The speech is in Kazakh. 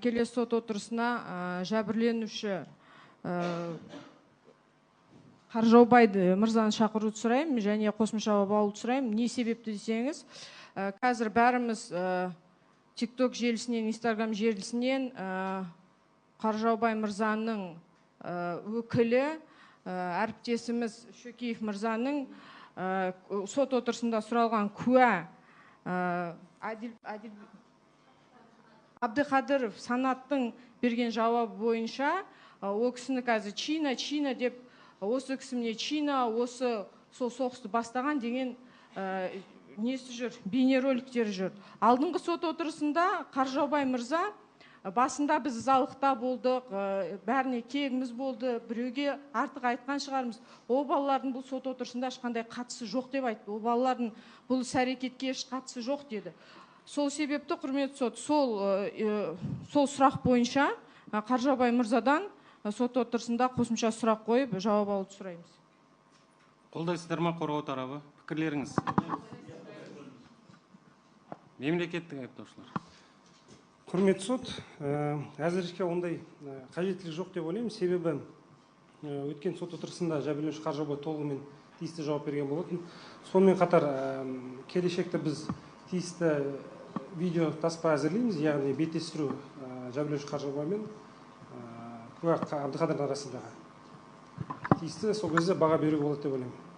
Келесі сот отырысына жәбірленуші Қаржаубай мырзаны шақыруды сұраймын және қосымша жауап алуды сұраймын. Не себепті десеңіз, қазір бәріміз TikTok желісінен, Instagram желісінен Қаржаубай мырзаның өкілі, әріптесіміз Шөкеев мырзаның сот отырысында сұралған куә Абдықадыров Санаттың берген жауабы бойынша ол кісіні қазір Чина деп, осы кісімне Чина, осы сол соғысты бастаған деген несі жүр, бейнероликтері жүр. Алдыңғы сот отырысында Қаржаубай мырза басында біз залықта болдық, бәріне кегіміз болды, біреуге артық айтқан шығармыз. Ол балалардың бұл сот отырысында ешқандай қатысы жоқ деп айтты. Ол балалардың бұл іс-әрекетке еш қатысы жоқ деді. Сол себепті, құрметті сот, сол сұрақ бойынша Қаржаубай мырзадан сот отырысында қосымша сұрақ қойып, жауап алуды сұраймыз. Қолдайсыздар ма қорғау тарабы? Пікірлеріңіз? Мемлекеттік айыптаушылар. Құрметті сот, әзірше ондай қажеттілік жоқ деп ойлаймын. Себебі өткен сот отырысында жәбірленуші Қаржаубай толығымен тиісті жауап берген болатын. Сонымен қатар келешекте біз тиісті видео таспа әзірлейміз, яғни беттестіру жәбірленуші Қаржаубай мен куә Абдықадыр арасындағы. Тиісті сол кезде баға беру болады деп ойлаймын.